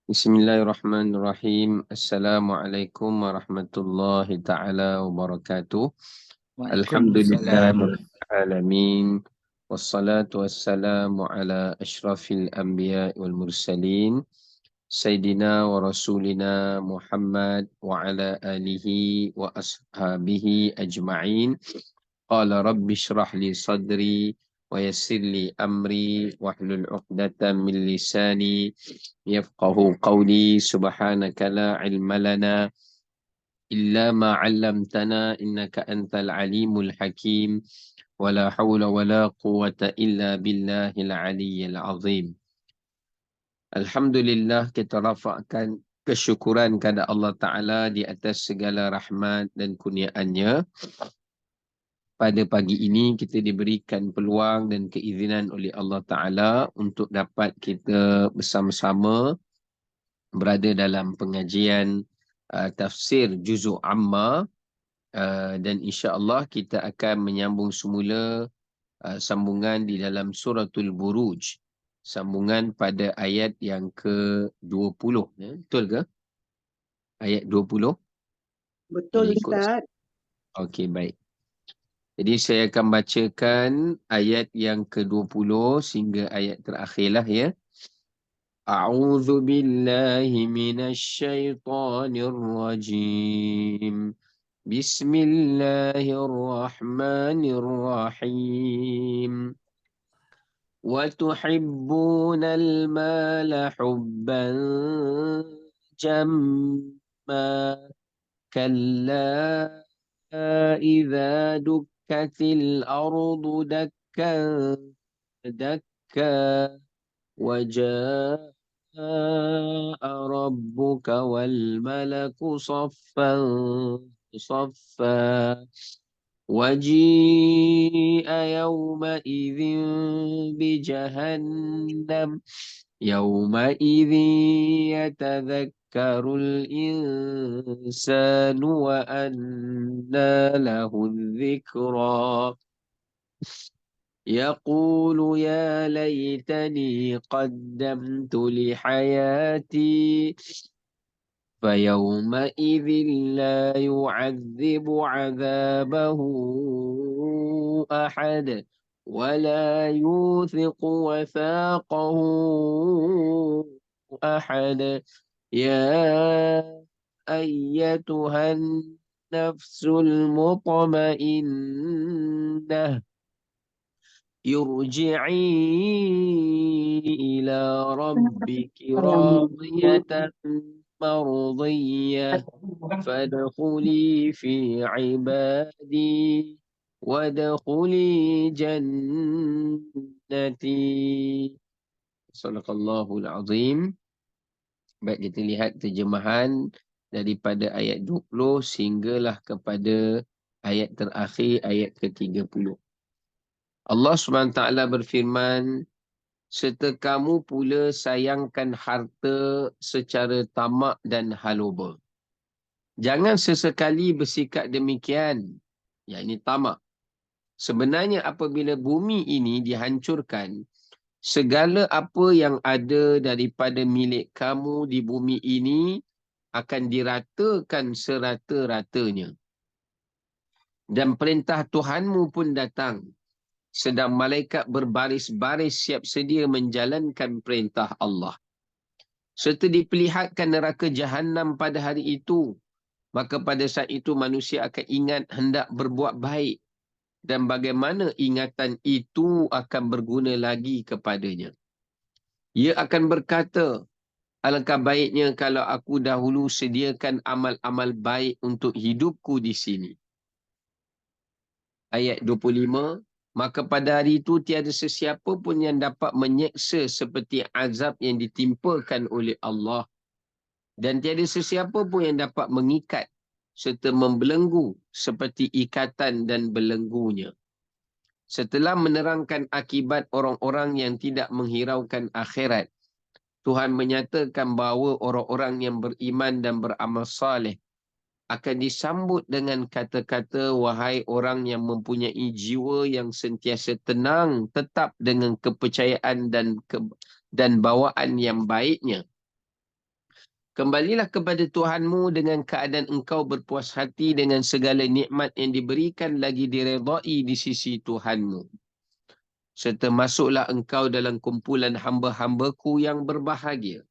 Bismillahirrahmanirrahim. Assalamualaikum warahmatullahi ta'ala wabarakatuh. Alhamdulillah Waalaikumsalam. alamin. Wassalatu wassalamu ala ashrafil anbiya wal mursalin. Sayyidina wa rasulina Muhammad wa ala alihi wa ashabihi ajma'in. Qala rabbi shrah li sadri wa yassir li amri wahlul 'uqdatam min lisani yafqahu qawli. Subhanaka la ilma lana illa ma 'allamtana innaka antal alimul hakim. Wala haula wala quwwata illa billahil aliyyil azim. Alhamdulillah, kita rafa'kan kesyukuran kepada Allah Ta'ala di atas segala rahmat dan kurniaannya. Pada pagi ini kita diberikan peluang dan keizinan oleh Allah Ta'ala untuk dapat kita bersama-sama berada dalam pengajian tafsir Juzuk Amma, dan insya-Allah kita akan menyambung semula sambungan di dalam Suratul Buruj, sambungan pada ayat yang ke-20. Betul ke? Ayat 20 Betul, mengikut. Ustaz. Okey, baik. Jadi saya akan bacakan ayat yang ke-20 sehingga ayat terakhirlah ya. A'udzu billahi minasy syaithanir rajim. Bismillahirrahmanirrahim. Wa tuhibbunal mala hubban jamma kalla idza dukkatil ardu dakkan dakka wajaa rabbuka wal malaku saffan saffa waji'a yawma'idhin bijahannam yawma'idhin yatadhakkarul insanu wa anna lahu dhikra يقول يا ليتني قدمت لحياتي فيومئذ لا يعذب عذابه أحد ولا يوثق وثاقه أحد يا أيتها النفس المطمئنة ارجعي إلى ربك راضية مرضية فادخلي في عبادي وادخلي جنتي. Sadaqallahul Azim. Baik, kita lihat terjemahan daripada ayat 20 sehinggalah kepada ayat terakhir, ayat ke-30. Allah SWT berfirman, serta kamu pula sayangkan harta secara tamak dan haloba. Jangan sesekali bersikap demikian, yakni tamak. Sebenarnya apabila bumi ini dihancurkan, segala apa yang ada daripada milik kamu di bumi ini akan diratakan serata-ratanya. Dan perintah Tuhanmu pun datang, sedang malaikat berbaris-baris siap sedia menjalankan perintah Allah. Serta diperlihatkan neraka Jahannam pada hari itu, maka pada saat itu manusia akan ingat hendak berbuat baik, dan bagaimana ingatan itu akan berguna lagi kepadanya. Ia akan berkata, alangkah baiknya kalau aku dahulu sediakan amal-amal baik untuk hidupku di sini. Ayat 25, maka pada hari itu tiada sesiapa pun yang dapat menyeksa seperti azab yang ditimpakan oleh Allah. Dan tiada sesiapa pun yang dapat mengikat serta membelenggu seperti ikatan dan belenggunya. Setelah menerangkan akibat orang-orang yang tidak menghiraukan akhirat, Tuhan menyatakan bahawa orang-orang yang beriman dan beramal saleh akan disambut dengan kata-kata, wahai orang yang mempunyai jiwa yang sentiasa tenang, tetap dengan kepercayaan dan bawaan yang baiknya. Kembalilah kepada Tuhanmu dengan keadaan engkau berpuas hati dengan segala nikmat yang diberikan lagi diredai di sisi Tuhanmu. Serta masuklah engkau dalam kumpulan hamba-hambaku yang berbahagia.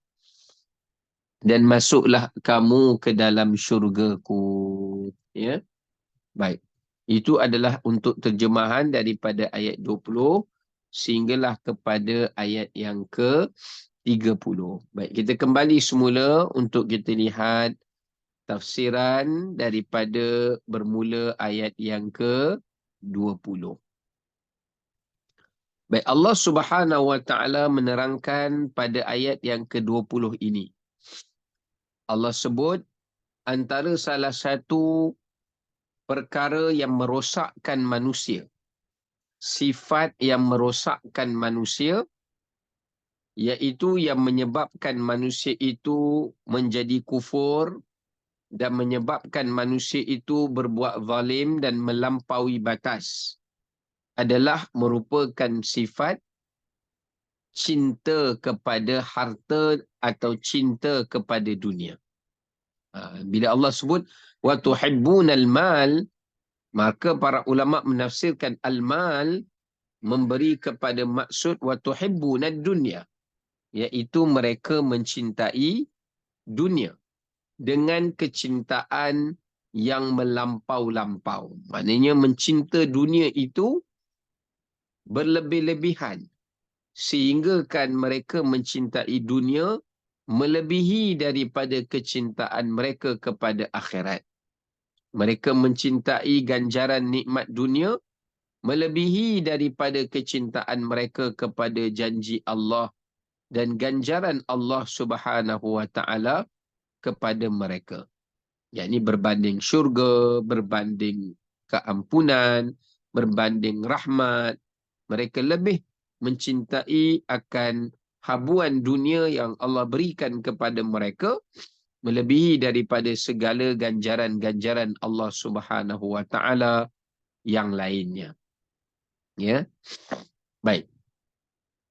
Dan masuklah kamu ke dalam syurgaku. Ya, baik. Itu adalah untuk terjemahan daripada ayat 20 sehinggalah kepada ayat yang ke-30. Baik, kita kembali semula untuk kita lihat tafsiran daripada bermula ayat yang ke-20. Baik, Allah Subhanahu Wa Taala menerangkan pada ayat yang ke-20 ini. Allah sebut antara salah satu perkara yang merosakkan manusia, sifat yang merosakkan manusia, iaitu yang menyebabkan manusia itu menjadi kufur dan menyebabkan manusia itu berbuat zalim dan melampaui batas, adalah merupakan sifat cinta kepada harta atau cinta kepada dunia. Bila Allah sebut wa tuhibbunal mal, maka para ulama menafsirkan al-mal memberi kepada maksud wa tuhibbunad dunya, iaitu mereka mencintai dunia dengan kecintaan yang melampau-lampau. Maknanya mencinta dunia itu berlebih-lebihan sehingga kan mereka mencintai dunia melebihi daripada kecintaan mereka kepada akhirat. Mereka mencintai ganjaran nikmat dunia melebihi daripada kecintaan mereka kepada janji Allah dan ganjaran Allah Subhanahu Wa Taala kepada mereka. Yakni berbanding syurga, berbanding keampunan, berbanding rahmat. Mereka lebih mencintai akan habuan dunia yang Allah berikan kepada mereka melebihi daripada segala ganjaran-ganjaran Allah Subhanahu Wa Taala yang lainnya. Ya. Baik.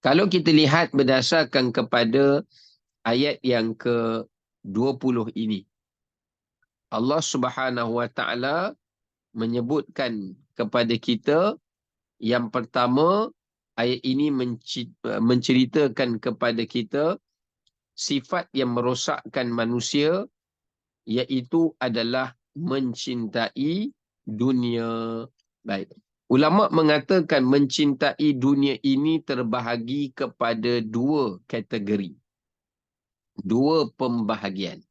Kalau kita lihat berdasarkan kepada ayat yang ke-20 ini, Allah Subhanahu Wa Taala menyebutkan kepada kita, yang pertama, ayat ini menceritakan kepada kita sifat yang merosakkan manusia, iaitu adalah mencintai dunia. Baik. Ulama mengatakan mencintai dunia ini terbahagi kepada dua kategori, dua pembahagian.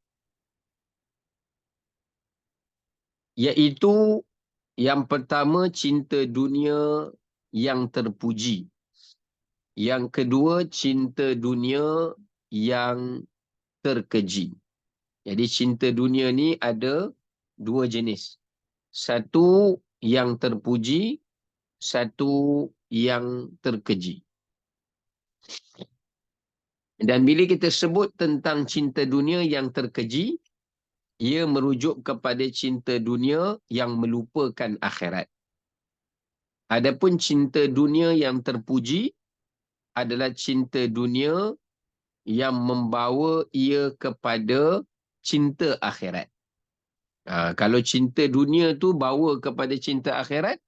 Iaitu yang pertama cinta dunia yang terpuji. Yang kedua cinta dunia yang terkeji. Jadi cinta dunia ni ada dua jenis. Satu yang terpuji, satu yang terkeji. Dan bila kita sebut tentang cinta dunia yang terkeji, ia merujuk kepada cinta dunia yang melupakan akhirat. Adapun cinta dunia yang terpuji adalah cinta dunia yang membawa ia kepada cinta akhirat. Kalau cinta dunia tu bawa kepada cinta akhirat,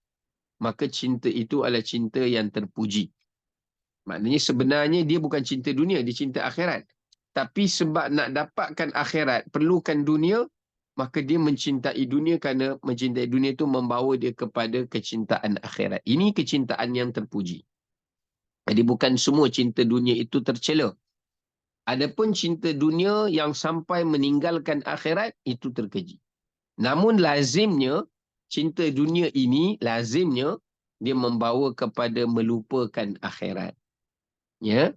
maka cinta itu adalah cinta yang terpuji. Maknanya sebenarnya dia bukan cinta dunia, dia cinta akhirat. Tapi sebab nak dapatkan akhirat, perlukan dunia, maka dia mencintai dunia kerana mencintai dunia itu membawa dia kepada kecintaan akhirat. Ini kecintaan yang terpuji. Jadi bukan semua cinta dunia itu tercela. Adapun cinta dunia yang sampai meninggalkan akhirat, itu terkeji. Namun lazimnya, cinta dunia ini, lazimnya, dia membawa kepada melupakan akhirat. Ya.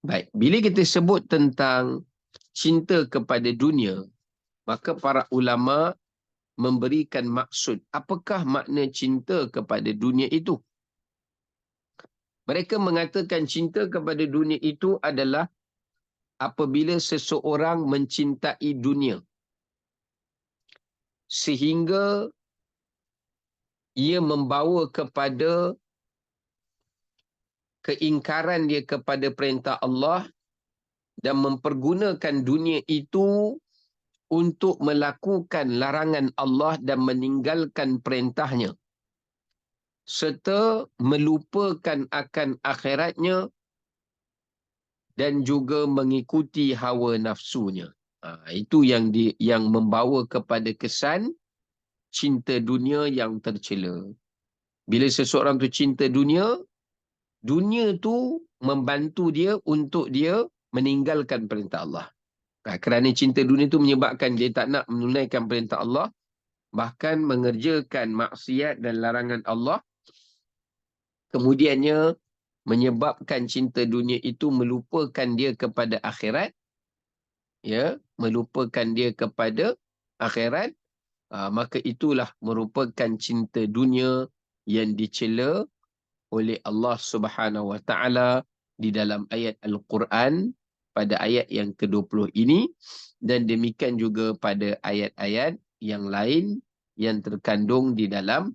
Baik. Bila kita sebut tentang cinta kepada dunia, maka para ulama memberikan maksud. Apakah makna cinta kepada dunia itu? Mereka mengatakan cinta kepada dunia itu adalah apabila seseorang mencintai dunia sehingga ia membawa kepada keingkaran dia kepada perintah Allah dan mempergunakan dunia itu untuk melakukan larangan Allah dan meninggalkan perintahnya, serta melupakan akan akhiratnya dan juga mengikuti hawa nafsunya. Itu yang membawa kepada kesan cinta dunia yang tercela. Bila seseorang tu cinta dunia, dunia tu membantu dia untuk dia meninggalkan perintah Allah. Kerana cinta dunia tu menyebabkan dia tak nak menunaikan perintah Allah, bahkan mengerjakan maksiat dan larangan Allah. Kemudiannya menyebabkan cinta dunia itu melupakan dia kepada akhirat, ya, melupakan dia kepada akhirat, maka itulah merupakan cinta dunia yang dicela oleh Allah Subhanahu Wa Taala di dalam ayat Al-Quran pada ayat yang ke-20 ini, dan demikian juga pada ayat-ayat yang lain yang terkandung di dalam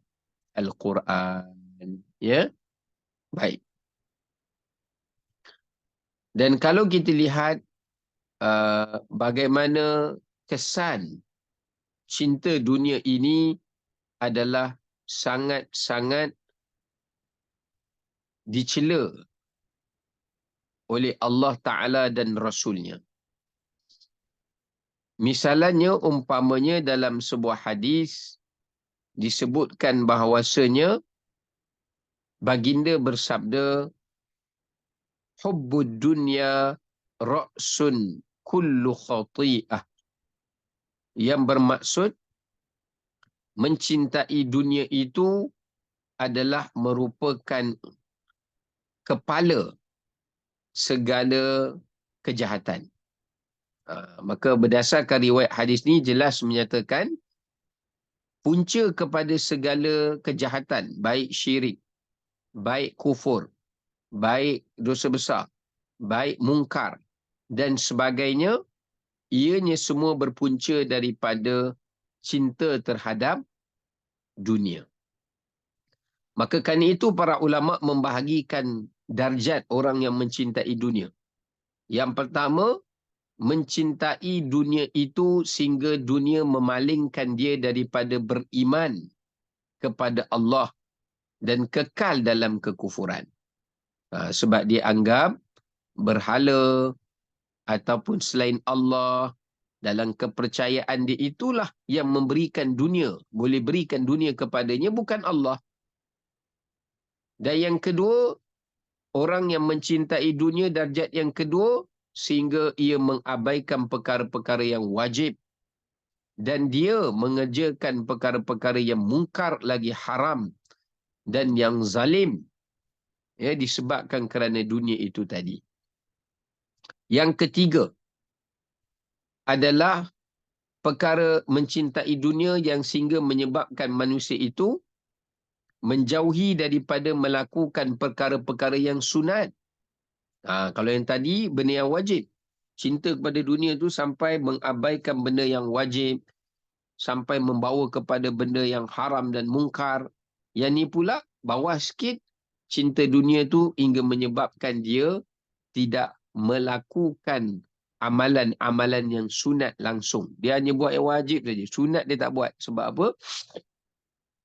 Al-Quran. Ya, baik. Dan kalau kita lihat bagaimana kesan cinta dunia ini adalah sangat-sangat dicela oleh Allah Ta'ala dan Rasulnya. Misalnya, umpamanya dalam sebuah hadis disebutkan bahawasanya baginda bersabda, hubbud dunya ra'sun kullu khati'ah. Yang bermaksud mencintai dunia itu adalah merupakan kepala segala kejahatan. Maka berdasarkan riwayat hadis ni jelas menyatakan punca kepada segala kejahatan, baik syirik, baik kufur, baik dosa besar, baik mungkar dan sebagainya, ianya semua berpunca daripada cinta terhadap dunia. Maka kerana itu para ulama membahagikan darjat orang yang mencintai dunia. Yang pertama, mencintai dunia itu sehingga dunia memalingkan dia daripada beriman kepada Allah dan kekal dalam kekufuran. Sebab dia anggap berhala ataupun selain Allah dalam kepercayaan dia itulah yang memberikan dunia, boleh berikan dunia kepadanya, bukan Allah. Dan yang kedua, orang yang mencintai dunia darjat yang kedua, sehingga ia mengabaikan perkara-perkara yang wajib dan dia mengerjakan perkara-perkara yang mungkar lagi haram dan yang zalim, ya, disebabkan kerana dunia itu tadi. Yang ketiga adalah perkara mencintai dunia yang sehingga menyebabkan manusia itu menjauhi daripada melakukan perkara-perkara yang sunat. Kalau yang tadi benda yang wajib, cinta kepada dunia tu sampai mengabaikan benda yang wajib, sampai membawa kepada benda yang haram dan mungkar. Yang ni pula bawah sikit, cinta dunia tu hingga menyebabkan dia tidak melakukan amalan-amalan yang sunat langsung. Dia hanya buat yang wajib saja. Sunat dia tak buat. Sebab apa?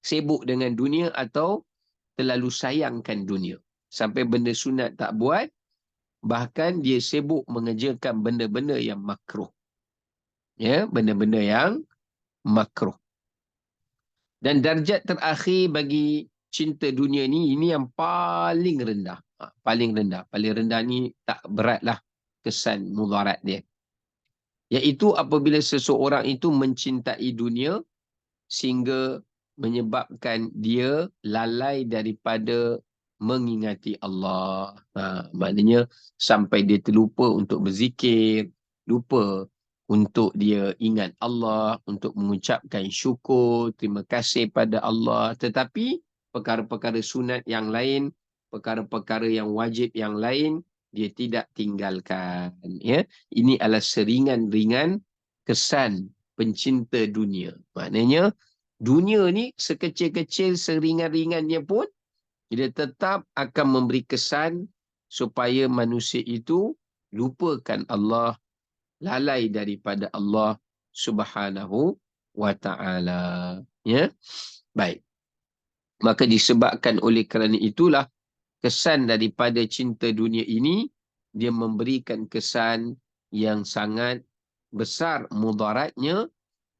Sibuk dengan dunia atau terlalu sayangkan dunia. Sampai benda sunat tak buat, bahkan dia sibuk mengerjakan benda-benda yang makruh. Ya, benda-benda yang makruh. Dan darjat terakhir bagi cinta dunia ni, ini yang paling rendah. Paling rendah. Paling rendah ni tak beratlah kesan mudarat dia. Iaitu apabila seseorang itu mencintai dunia sehingga menyebabkan dia lalai daripada mengingati Allah. Maknanya sampai dia terlupa untuk berzikir, lupa untuk dia ingat Allah, untuk mengucapkan syukur, terima kasih pada Allah. Tetapi perkara-perkara sunat yang lain, perkara-perkara yang wajib yang lain, dia tidak tinggalkan. Ya, ini adalah seringan-ringan kesan pencinta dunia. Maknanya dunia ni sekecil-kecil, seringan-ringannya pun, dia tetap akan memberi kesan supaya manusia itu lupakan Allah, lalai daripada Allah Subhanahu wa ta'ala. Ya. Baik. Maka disebabkan oleh kerana itulah kesan daripada cinta dunia ini, dia memberikan kesan yang sangat besar mudaratnya,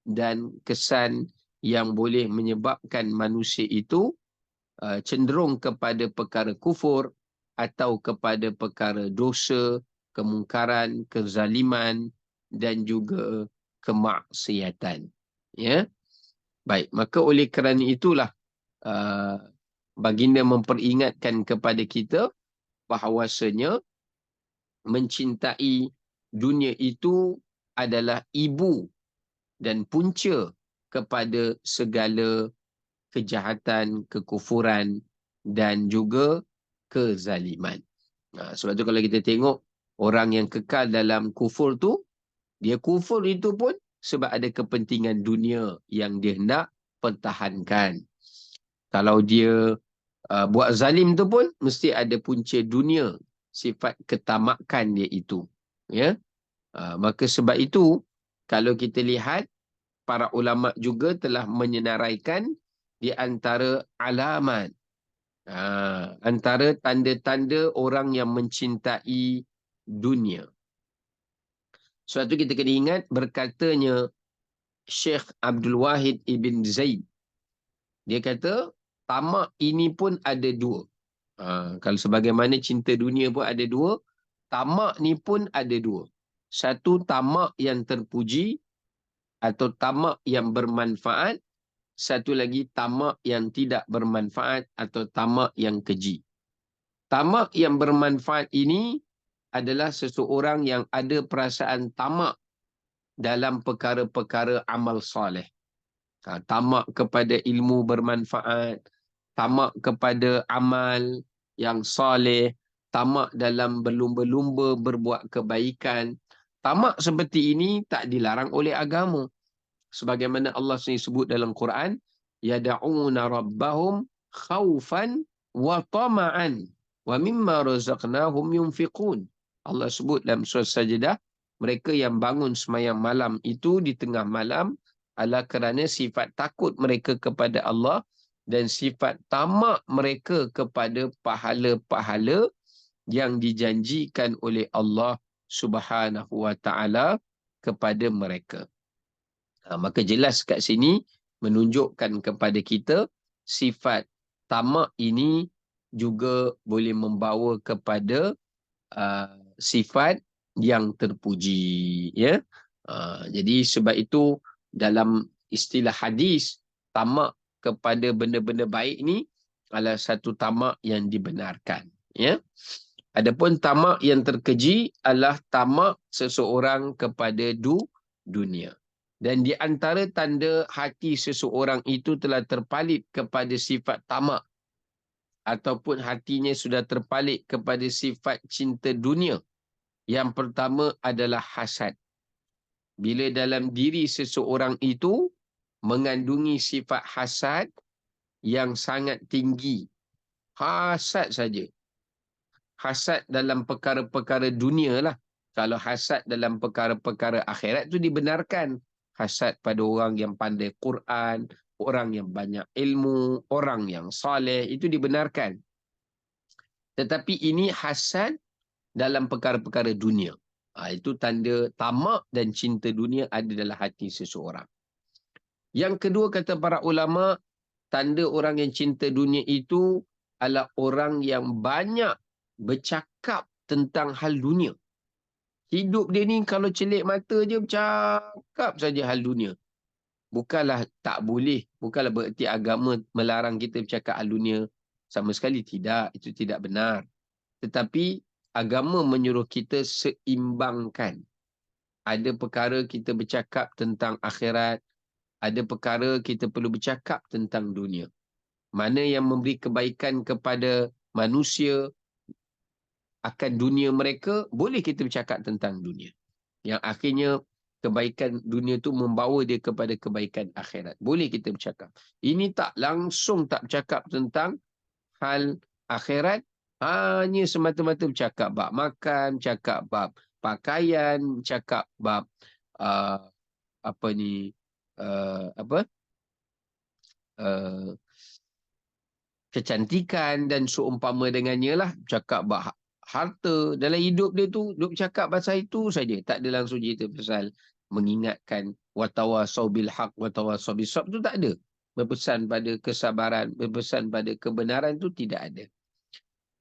dan kesan yang boleh menyebabkan manusia itu cenderung kepada perkara kufur atau kepada perkara dosa, kemungkaran, kezaliman dan juga kemaksiatan. Ya. Baik, maka oleh kerana itulah uh, baginda memperingatkan kepada kita bahawasanya mencintai dunia itu adalah ibu dan punca kepada segala kejahatan, kekufuran dan juga kezaliman. Sebab tu kalau kita tengok orang yang kekal dalam kufur tu, dia kufur itu pun sebab ada kepentingan dunia yang dia nak pertahankan. Kalau dia buat zalim tu pun mesti ada punca dunia, sifat ketamakan dia itu. Ya. Maka sebab itu kalau kita lihat para ulama juga telah menyenaraikan di antara alamat, antara tanda-tanda orang yang mencintai dunia. Sebab tu kita kena ingat berkatanya Syekh Abdul Wahid Ibn Zaid. Dia kata tamak ini pun ada dua. Kalau sebagaimana cinta dunia pun ada dua, tamak ni pun ada dua. Satu tamak yang terpuji atau tamak yang bermanfaat. Satu lagi tamak yang tidak bermanfaat atau tamak yang keji. Tamak yang bermanfaat ini adalah seseorang yang ada perasaan tamak dalam perkara-perkara amal soleh. Tamak kepada ilmu bermanfaat, tamak kepada amal yang soleh, tamak dalam berlumba-lumba berbuat kebaikan. Tamak seperti ini tak dilarang oleh agama. Sebagaimana Allah sendiri sebut dalam Quran, yad'una rabbahum khaufan wa tama'an wa mimma razaqnahum yunfiqun. Allah sebut dalam surah Sajdah, mereka yang bangun sembahyang malam itu di tengah malam adalah kerana sifat takut mereka kepada Allah dan sifat tamak mereka kepada pahala-pahala yang dijanjikan oleh Allah Subhanahu wa taala kepada mereka. Maka jelas kat sini menunjukkan kepada kita sifat tamak ini juga boleh membawa kepada sifat yang terpuji. Ya. Jadi sebab itu dalam istilah hadis, tamak kepada benda-benda baik ni adalah satu tamak yang dibenarkan. Ya. Adapun tamak yang terkeji adalah tamak seseorang kepada dunia. Dan di antara tanda hati seseorang itu telah terpalit kepada sifat tamak ataupun hatinya sudah terpalit kepada sifat cinta dunia, yang pertama adalah hasad. Bila dalam diri seseorang itu mengandungi sifat hasad yang sangat tinggi, hasad saja. Hasad dalam perkara-perkara dunia lah. Kalau hasad dalam perkara-perkara akhirat tu dibenarkan. Hasad pada orang yang pandai Quran, orang yang banyak ilmu, orang yang soleh, itu dibenarkan. Tetapi ini hasad dalam perkara-perkara dunia. Itu tanda tamak dan cinta dunia ada dalam hati seseorang. Yang kedua, kata para ulama, tanda orang yang cinta dunia itu adalah orang yang banyak bercakap tentang hal dunia. Hidup dia ni kalau celik mata je bercakap saja hal dunia. Bukanlah tak boleh, bukanlah bererti agama melarang kita bercakap hal dunia. Sama sekali tidak, itu tidak benar. Tetapi agama menyuruh kita seimbangkan. Ada perkara kita bercakap tentang akhirat, ada perkara kita perlu bercakap tentang dunia. Mana yang memberi kebaikan kepada manusia akan dunia mereka, boleh kita bercakap tentang dunia. Yang akhirnya kebaikan dunia tu membawa dia kepada kebaikan akhirat. Boleh kita bercakap. Ini tak langsung tak bercakap tentang hal akhirat, Hanya semata-mata bercakap bab makan, cakap bab pakaian, cakap bab uh, apa ni, apa, uh, kecantikan dan seumpama dengannya lah, cakap bab harta. Dalam hidup dia tu, duk cakap pasal itu saja. Tak ada langsung cerita pasal mengingatkan watawasau bil haq, watawasau bis sabr tu tak ada. Berpesan pada kesabaran, berpesan pada kebenaran tu tidak ada.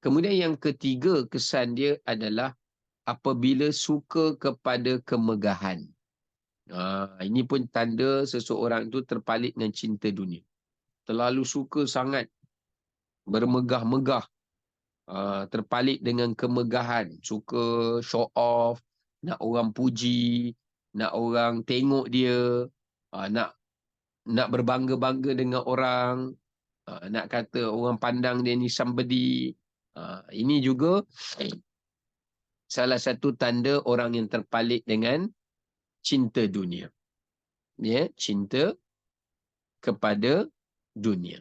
Kemudian yang ketiga kesan dia adalah apabila suka kepada kemegahan. Ini pun tanda seseorang itu terpalit dengan cinta dunia. Terlalu suka sangat bermegah-megah, terpalit dengan kemegahan, suka show off, nak orang puji, nak orang tengok dia, nak berbangga-bangga dengan orang, nak kata orang pandang dia ni somebody. Ini juga salah satu tanda orang yang terpalit dengan cinta dunia. Ya, cinta kepada dunia.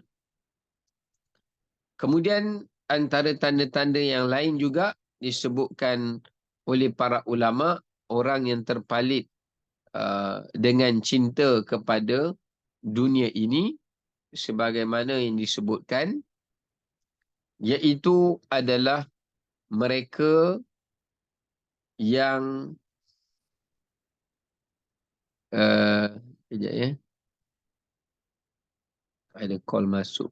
Kemudian antara tanda-tanda yang lain juga disebutkan oleh para ulama, orang yang terpalit dengan cinta kepada dunia ini sebagaimana yang disebutkan, iaitu adalah mereka yang sekejap ya, ada call masuk.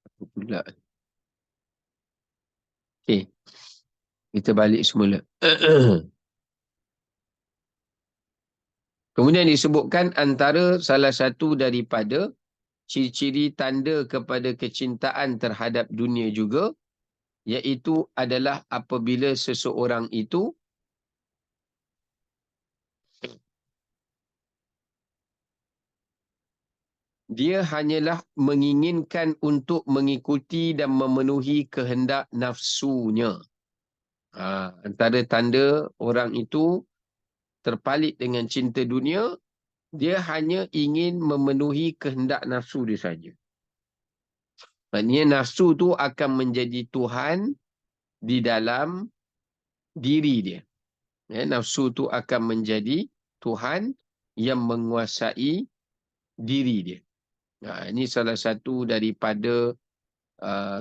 Apa pula? Okey, kita balik semula. Kemudian disebutkan antara salah satu daripada ciri-ciri tanda kepada kecintaan terhadap dunia juga, iaitu adalah apabila seseorang itu dia hanyalah menginginkan untuk mengikuti dan memenuhi kehendak nafsunya. Antara tanda orang itu terpalit dengan cinta dunia, dia hanya ingin memenuhi kehendak nafsu dia saja. Maksudnya nafsu tu akan menjadi Tuhan di dalam diri dia. Ya, nafsu tu akan menjadi Tuhan yang menguasai diri dia. Ini salah satu daripada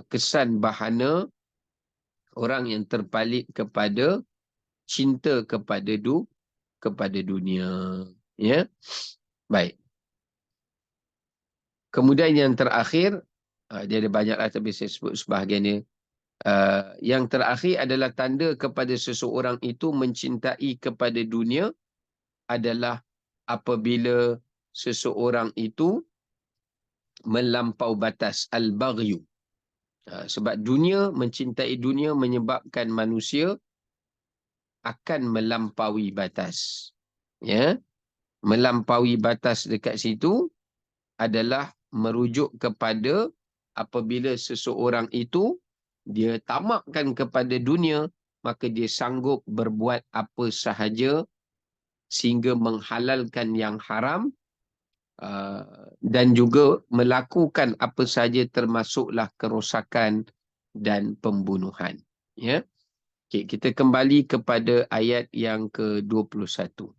kesan bahana orang yang terpalit kepada cinta kepada dunia. Ya, baik. Kemudian yang terakhir, dia ada banyaklah tapi saya sebut sebahagian dia. Yang terakhir adalah tanda kepada seseorang itu mencintai kepada dunia adalah apabila seseorang itu melampau batas, al-baghyu. Sebab dunia, mencintai dunia menyebabkan manusia akan melampaui batas. Ya, melampaui batas dekat situ adalah merujuk kepada apabila seseorang itu dia tamakkan kepada dunia, maka dia sanggup berbuat apa sahaja sehingga menghalalkan yang haram dan juga melakukan apa sahaja termasuklah kerosakan dan pembunuhan. Ya. Okay, kita kembali kepada ayat yang ke-21.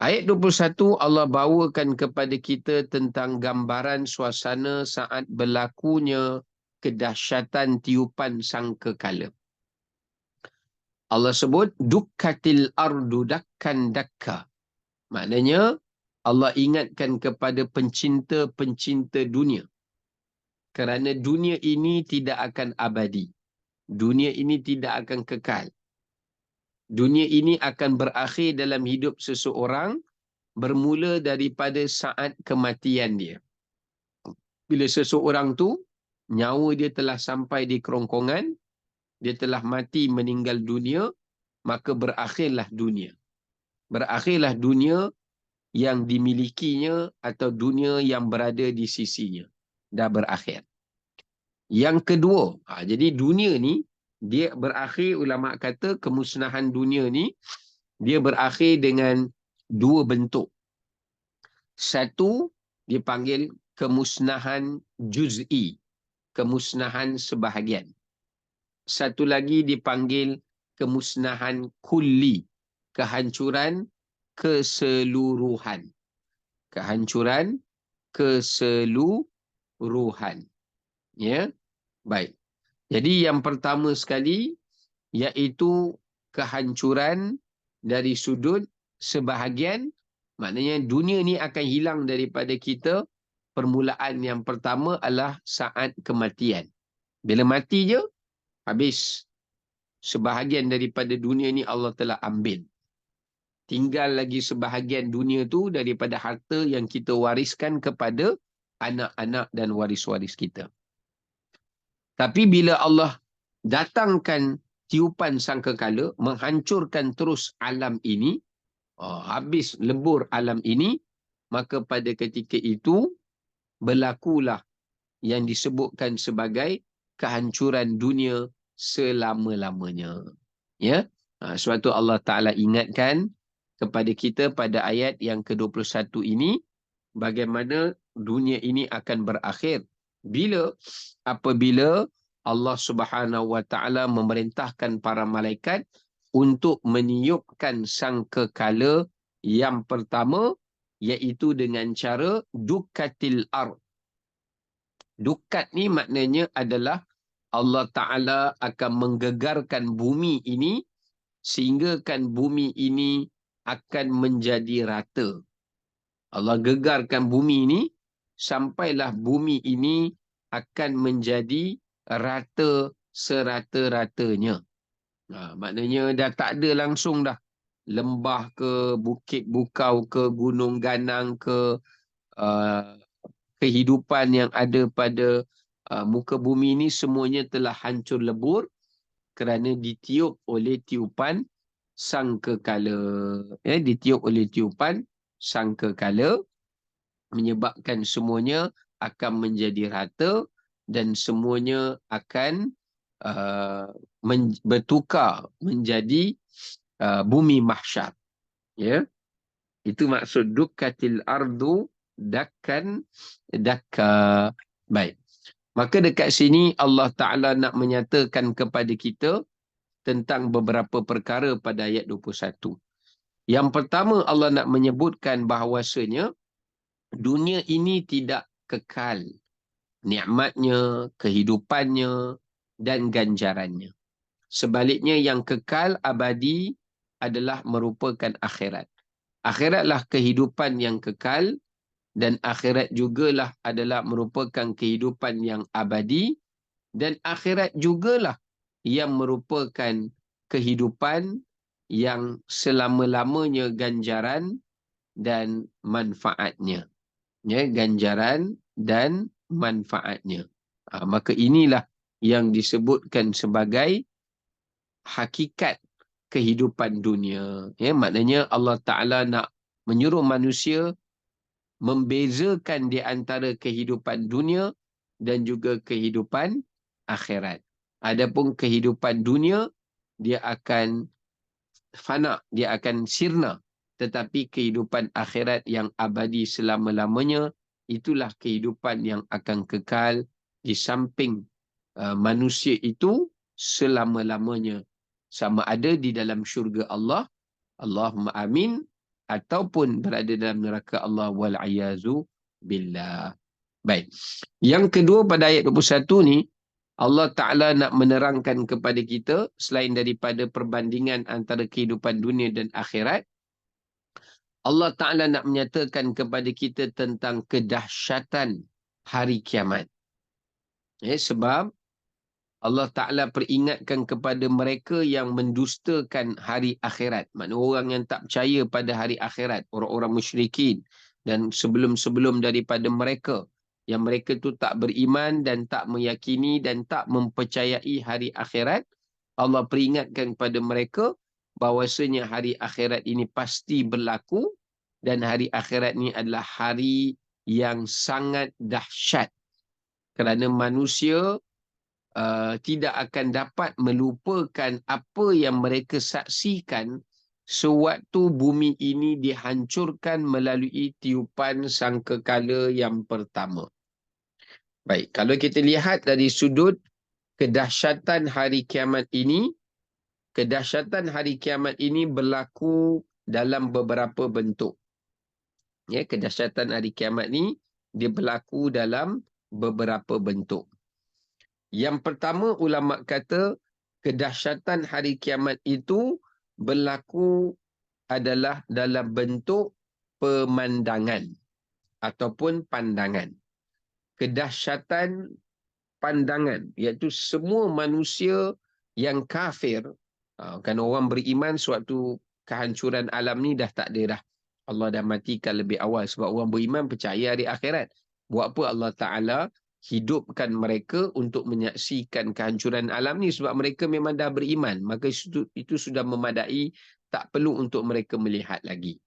Ayat 21 Allah bawakan kepada kita tentang gambaran suasana saat berlakunya kedahsyatan tiupan sangkakala. Allah sebut dukkatil ardu dakkan dakka. Maknanya Allah ingatkan kepada pencinta-pencinta dunia. Kerana dunia ini tidak akan abadi. Dunia ini tidak akan kekal. Dunia ini akan berakhir dalam hidup seseorang bermula daripada saat kematian dia. Bila seseorang tu, nyawa dia telah sampai di kerongkongan, dia telah mati meninggal dunia, maka berakhirlah dunia. Berakhirlah dunia yang dimilikinya atau dunia yang berada di sisinya. Dah berakhir. Yang kedua, jadi dunia ni, dia berakhir, ulama kata kemusnahan dunia ni, dia berakhir dengan dua bentuk. Satu, dipanggil kemusnahan juz'i. kemusnahan sebahagian. Satu lagi dipanggil kemusnahan kulli, kehancuran keseluruhan. Kehancuran keseluruhan. Ya, baik. Jadi yang pertama sekali iaitu kehancuran dari sudut sebahagian, maknanya dunia ni akan hilang daripada kita. Permulaan yang pertama adalah saat kematian. Bila mati je, habis. Sebahagian daripada dunia ni Allah telah ambil. Tinggal lagi sebahagian dunia tu daripada harta yang kita wariskan kepada anak-anak dan waris-waris kita. Tapi bila Allah datangkan tiupan sangkakala, menghancurkan terus alam ini, habis lebur alam ini, maka pada ketika itu berlakulah yang disebutkan sebagai kehancuran dunia selama-lamanya. Ya, sebab tu Allah Ta'ala ingatkan kepada kita pada ayat yang ke-21 ini, bagaimana dunia ini akan berakhir. Apabila Allah Subhanahu Wa Ta'ala memerintahkan para malaikat untuk meniupkan sangkakala yang pertama, iaitu dengan cara dukatil ard. Dukat ni maknanya adalah Allah Ta'ala akan menggegarkan bumi ini sehinggakan bumi ini akan menjadi rata. Allah gegarkan bumi ini sampailah bumi ini akan menjadi rata serata-ratanya. Maknanya dah tak ada langsung dah. Lembah ke, bukit bukau ke, gunung ganang ke, kehidupan yang ada pada muka bumi ini semuanya telah hancur lebur kerana ditiup oleh tiupan sangkakala. Ditiup oleh tiupan sangkakala menyebabkan semuanya akan menjadi rata dan semuanya akan bertukar menjadi bumi mahsyar. Ya. Itu maksud dukatil ardu dakkan dakka. Baik. Maka dekat sini Allah Ta'ala nak menyatakan kepada kita tentang beberapa perkara pada ayat 21. Yang pertama Allah nak menyebutkan bahawasanya dunia ini tidak kekal. Nikmatnya, kehidupannya dan ganjarannya. Sebaliknya yang kekal abadi adalah merupakan akhirat. Akhiratlah kehidupan yang kekal dan akhirat jugalah adalah merupakan kehidupan yang abadi dan akhirat jugalah yang merupakan kehidupan yang selama-lamanya ganjaran dan manfaatnya. Ya, ganjaran dan manfaatnya. Maka inilah yang disebutkan sebagai hakikat kehidupan dunia. Ya, maknanya Allah Ta'ala nak menyuruh manusia membezakan di antara kehidupan dunia dan juga kehidupan akhirat. Adapun kehidupan dunia, dia akan fana, dia akan sirna. Tetapi kehidupan akhirat yang abadi selama-lamanya, itulah kehidupan yang akan kekal di samping manusia itu selama-lamanya. Sama ada di dalam syurga Allah, Allahumma amin, ataupun berada dalam neraka Allah wal'ayazu billah. Baik. Yang kedua pada ayat 21 ni, Allah Ta'ala nak menerangkan kepada kita, selain daripada perbandingan antara kehidupan dunia dan akhirat, Allah Ta'ala nak menyatakan kepada kita tentang kedahsyatan hari kiamat. Sebab Allah Ta'ala peringatkan kepada mereka yang mendustakan hari akhirat. Maknanya orang yang tak percaya pada hari akhirat. Orang-orang musyrikin. Dan sebelum-sebelum daripada mereka. Yang mereka tu tak beriman dan tak meyakini dan tak mempercayai hari akhirat. Allah peringatkan kepada mereka bahawasanya hari akhirat ini pasti berlaku. Dan hari akhirat ini adalah hari yang sangat dahsyat. Kerana manusia tidak akan dapat melupakan apa yang mereka saksikan sewaktu bumi ini dihancurkan melalui tiupan sangkakala yang pertama. Baik, kalau kita lihat dari sudut kedahsyatan hari kiamat ini, kedahsyatan hari kiamat ini berlaku dalam beberapa bentuk. Ya, kedahsyatan hari kiamat ni dia berlaku dalam beberapa bentuk. Yang pertama, ulama kata kedahsyatan hari kiamat itu berlaku adalah dalam bentuk pemandangan ataupun pandangan. Kedahsyatan pandangan, iaitu semua manusia yang kafir, kan orang beriman suatu kehancuran alam ni dah tak ada dah. Allah dah matikan lebih awal sebab orang beriman percaya hari akhirat. Buat apa Allah Ta'ala hidupkan mereka untuk menyaksikan kehancuran alam ni sebab mereka memang dah beriman. Maka itu sudah memadai, tak perlu untuk mereka melihat lagi.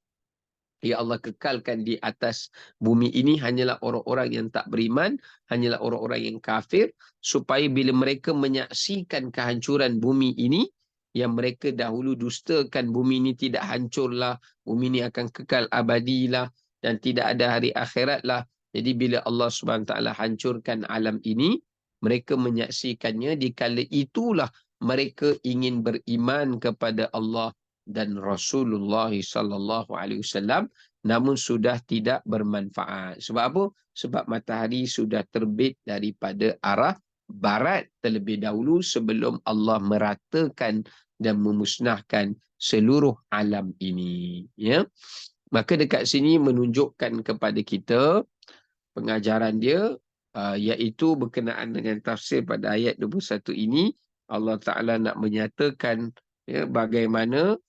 Ya Allah kekalkan di atas bumi ini hanyalah orang-orang yang tak beriman, hanyalah orang-orang yang kafir, supaya bila mereka menyaksikan kehancuran bumi ini, yang mereka dahulu dustakan bumi ini tidak hancurlah, bumi ini akan kekal abadilah, dan tidak ada hari akhiratlah. Jadi bila Allah SWT hancurkan alam ini, mereka menyaksikannya, dikala itulah mereka ingin beriman kepada Allah dan Rasulullah sallallahu alaihi wasallam, namun sudah tidak bermanfaat. Sebab apa? Sebab matahari sudah terbit daripada arah barat terlebih dahulu sebelum Allah meratakan dan memusnahkan seluruh alam ini. Ya. Maka dekat sini menunjukkan kepada kita pengajaran dia, iaitu berkenaan dengan tafsir pada ayat 21 ini. Allah Ta'ala nak menyatakan ya, bagaimana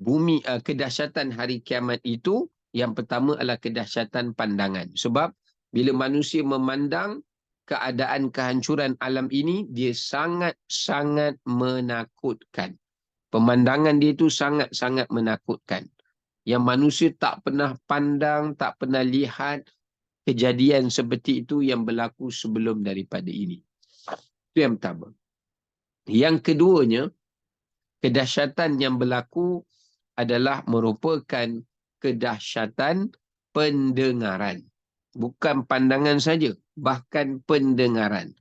bumi, kedahsyatan hari kiamat itu. Yang pertama adalah kedahsyatan pandangan. Sebab bila manusia memandang keadaan kehancuran alam ini, dia sangat-sangat menakutkan. Pemandangan dia itu sangat-sangat menakutkan. Yang manusia tak pernah pandang, tak pernah lihat kejadian seperti itu yang berlaku sebelum daripada ini. Itu yang pertama. Yang keduanya, kedahsyatan yang berlaku adalah merupakan kedahsyatan pendengaran. Bukan pandangan saja, bahkan pendengaran.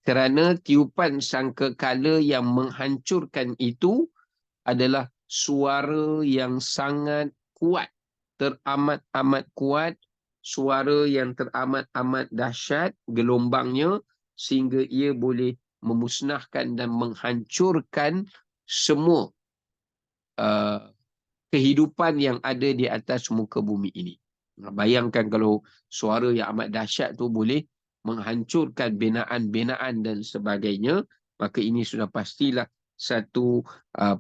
Kerana tiupan sangkakala yang menghancurkan itu adalah suara yang sangat kuat, teramat-amat kuat, suara yang teramat-amat dahsyat gelombangnya sehingga ia boleh memusnahkan dan menghancurkan semua kehidupan yang ada di atas muka bumi ini. Bayangkan kalau suara yang amat dahsyat tu boleh menghancurkan binaan-binaan dan sebagainya, maka ini sudah pastilah satu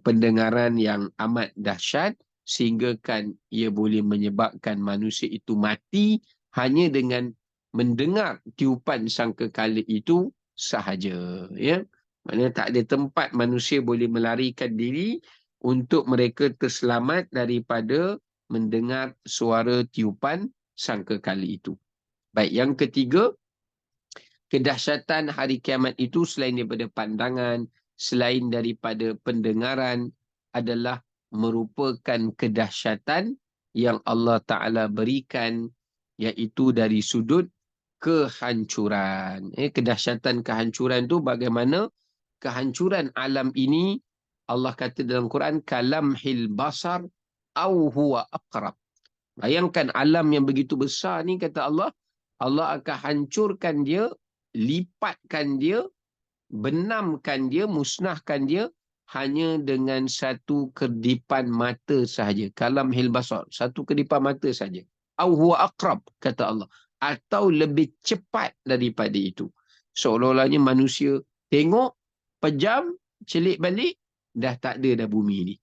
pendengaran yang amat dahsyat sehingga kan ia boleh menyebabkan manusia itu mati hanya dengan mendengar tiupan sangkakala itu sahaja. Ya? Maknanya tak ada tempat manusia boleh melarikan diri untuk mereka terselamat daripada mendengar suara tiupan sangkakala itu. Baik, yang ketiga, kedahsyatan hari kiamat itu selain daripada pandangan, selain daripada pendengaran, adalah merupakan kedahsyatan yang Allah Ta'ala berikan, iaitu dari sudut kehancuran. Kedahsyatan kehancuran itu bagaimana kehancuran alam ini, Allah kata dalam Quran, kalamhil basar au huwa aqrab. Bayangkan alam yang begitu besar ni, kata Allah, Allah akan hancurkan dia, lipatkan dia, benamkan dia, musnahkan dia hanya dengan satu kedipan mata sahaja. Kalamhil basar, satu kedipan mata sahaja. Au huwa aqrab, kata Allah. Atau lebih cepat daripada itu. Seolah-olahnya manusia tengok, pejam, celik balik, dah tak ada dah bumi ni.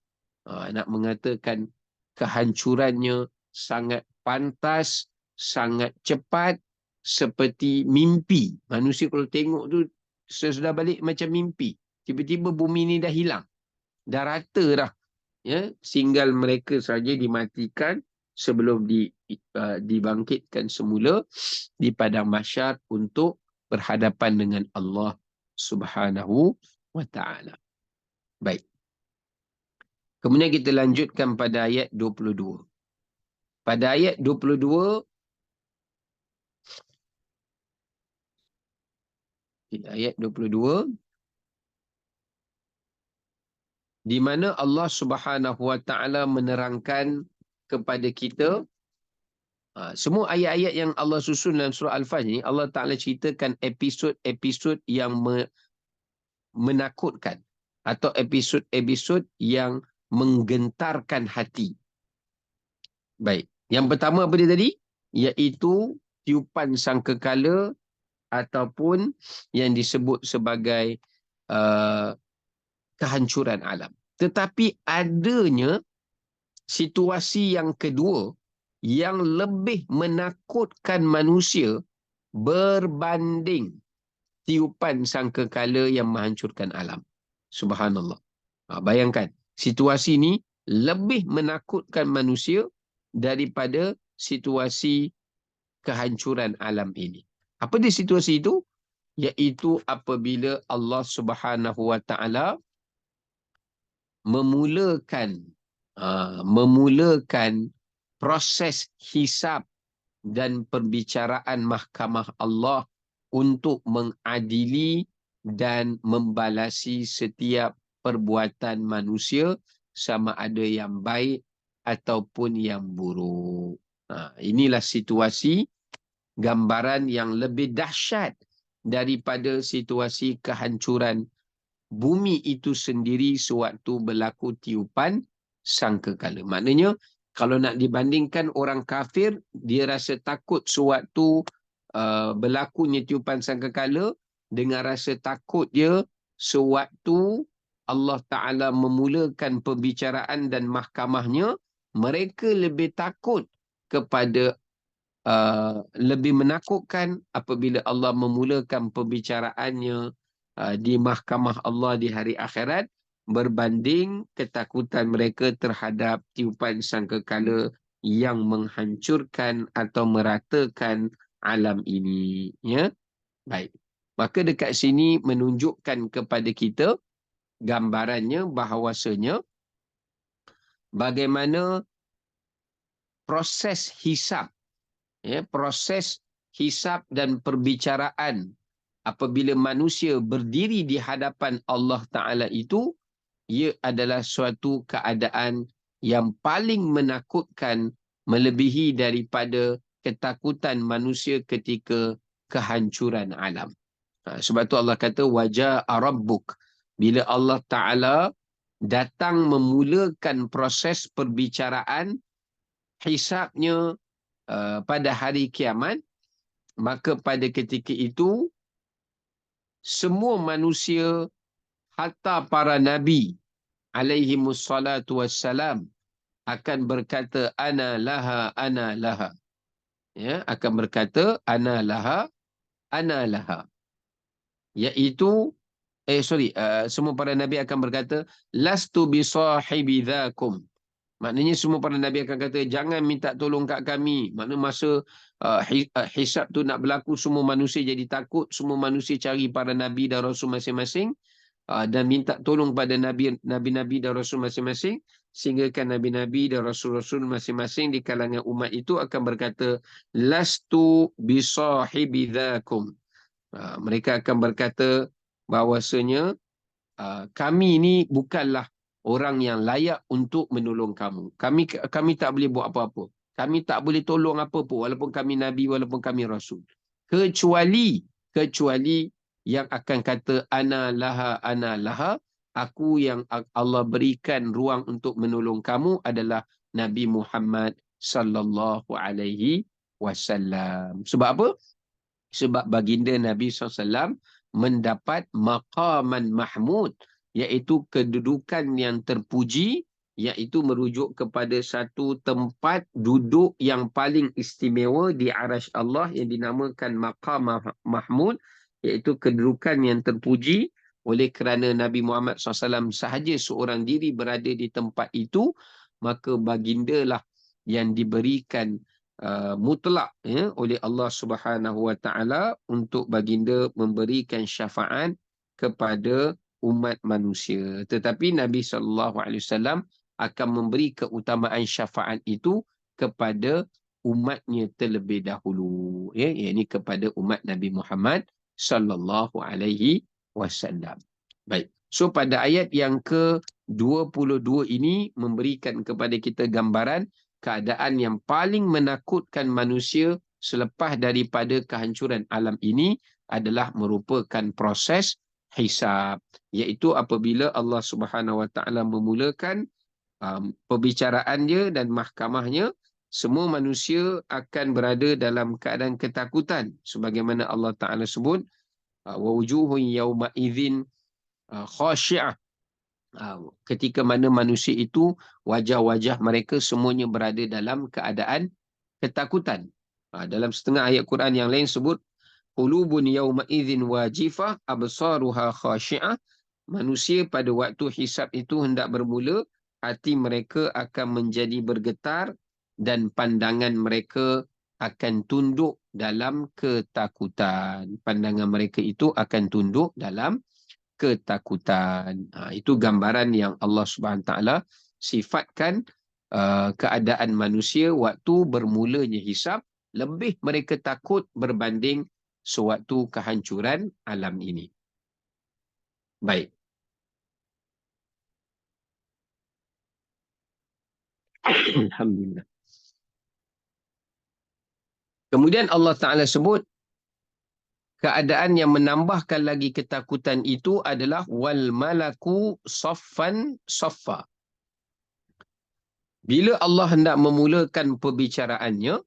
Nak mengatakan kehancurannya sangat pantas, sangat cepat, seperti mimpi. Manusia kalau tengok tu, sesudah balik macam mimpi. Tiba-tiba bumi ni dah hilang. Dah rata dah. Ya, tinggal mereka saja dimatikan sebelum dibangkitkan semula di padang mahsyar untuk berhadapan dengan Allah Subhanahu wa ta'ala. Baik. Kemudian kita lanjutkan pada ayat 22. Pada ayat 22, Di ayat 22, di mana Allah Subhanahu Wa Taala menerangkan kepada kita, semua ayat-ayat yang Allah susun dalam surah Al-Fajr ni, Allah Ta'ala ceritakan episod-episod yang menakutkan atau episod-episod yang menggentarkan hati. Baik. Yang pertama apa dia tadi? Iaitu tiupan sangkakala ataupun yang disebut sebagai uh, kehancuran alam. Tetapi adanya situasi yang kedua yang lebih menakutkan manusia berbanding tiupan sangkakala yang menghancurkan alam. Subhanallah. Bayangkan, situasi ini lebih menakutkan manusia daripada situasi kehancuran alam ini. Apa dia situasi itu? Iaitu apabila Allah Subhanahu Wa Taala memulakan proses hisab dan perbicaraan mahkamah Allah untuk mengadili dan membalasi setiap perbuatan manusia sama ada yang baik ataupun yang buruk. Inilah situasi gambaran yang lebih dahsyat daripada situasi kehancuran bumi itu sendiri sewaktu berlaku tiupan sangkakala. Maknanya, kalau nak dibandingkan orang kafir, dia rasa takut sewaktu berlakunya tiupan sangkakala dengan rasa takut dia sewaktu Allah Ta'ala memulakan pembicaraan dan mahkamahnya, mereka lebih takut kepada lebih menakutkan apabila Allah memulakan pembicaraannya di mahkamah Allah di hari akhirat berbanding ketakutan mereka terhadap tiupan sangkakala yang menghancurkan atau meratakan alam ini. Ya, baik. Maka dekat sini menunjukkan kepada kita gambarannya bahawasanya bagaimana proses hisab, proses hisab dan perbicaraan apabila manusia berdiri di hadapan Allah Ta'ala itu, ia adalah suatu keadaan yang paling menakutkan melebihi daripada ketakutan manusia ketika kehancuran alam. Sebab tu Allah kata, wajah Rabbuk. Bila Allah Ta'ala datang memulakan proses perbicaraan hisabnya pada hari kiamat, maka pada ketika itu semua manusia hatta para nabi alaihimussalatu wassalam akan berkata ana laha ana laha, ya, akan berkata ana laha ana laha, iaitu semua para nabi akan berkata lastu bisahibi dzakum. Maknanya semua para nabi akan kata jangan minta tolong kat kami. Maknanya masa hisab tu nak berlaku, semua manusia jadi takut, semua manusia cari para nabi dan rasul masing-masing dan minta tolong pada nabi-nabi dan rasul masing-masing, sehingga kan nabi-nabi dan rasul-rasul masing-masing di kalangan umat itu akan berkata lastu bisahibi dzakum. Mereka akan berkata bahawasanya kami ni bukanlah orang yang layak untuk menolong kamu. Kami tak boleh buat apa-apa. Kami tak boleh tolong apa pun walaupun kami nabi, walaupun kami rasul. Kecuali yang akan kata ana laha, aku yang Allah berikan ruang untuk menolong kamu adalah Nabi Muhammad sallallahu alaihi wasallam. Sebab apa? Sebab baginda Nabi SAW mendapat maqaman mahmud, iaitu kedudukan yang terpuji, iaitu merujuk kepada satu tempat duduk yang paling istimewa di arasy Allah yang dinamakan maqam mahmud, iaitu kedudukan yang terpuji. Oleh kerana Nabi Muhammad SAW sahaja seorang diri berada di tempat itu, maka bagindalah yang diberikan mutlak oleh Allah Subhanahu Wa Taala untuk baginda memberikan syafaat kepada umat manusia. Tetapi Nabi sallallahu alaihi wasallam akan memberi keutamaan syafaat itu kepada umatnya terlebih dahulu, yakni kepada umat Nabi Muhammad sallallahu alaihi wasallam. Baik. So pada ayat yang ke-22 ini memberikan kepada kita gambaran keadaan yang paling menakutkan manusia selepas daripada kehancuran alam ini adalah merupakan proses hisab, iaitu apabila Allah Subhanahu Wa Taala memulakan perbicaraannya dan mahkamahnya, semua manusia akan berada dalam keadaan ketakutan sebagaimana Allah Taala sebut, wa wujuhun yauma idzin khashi'ah. Ketika mana manusia itu wajah-wajah mereka semuanya berada dalam keadaan ketakutan. Dalam setengah ayat Quran yang lain sebut qulubun yauma idzin wajifah absaruha khashi'ah. Manusia pada waktu hisab itu hendak bermula, hati mereka akan menjadi bergetar dan pandangan mereka akan tunduk dalam ketakutan. Pandangan mereka itu akan tunduk dalam ketakutan. Itu gambaran yang Allah Subhanahu Taala sifatkan keadaan manusia waktu bermulanya hisab, lebih mereka takut berbanding sewaktu kehancuran alam ini. Baik. Alhamdulillah. Kemudian Allah Ta'ala sebut keadaan yang menambahkan lagi ketakutan itu adalah wal malaku saffan saffa. Bila Allah hendak memulakan perbicaraannya,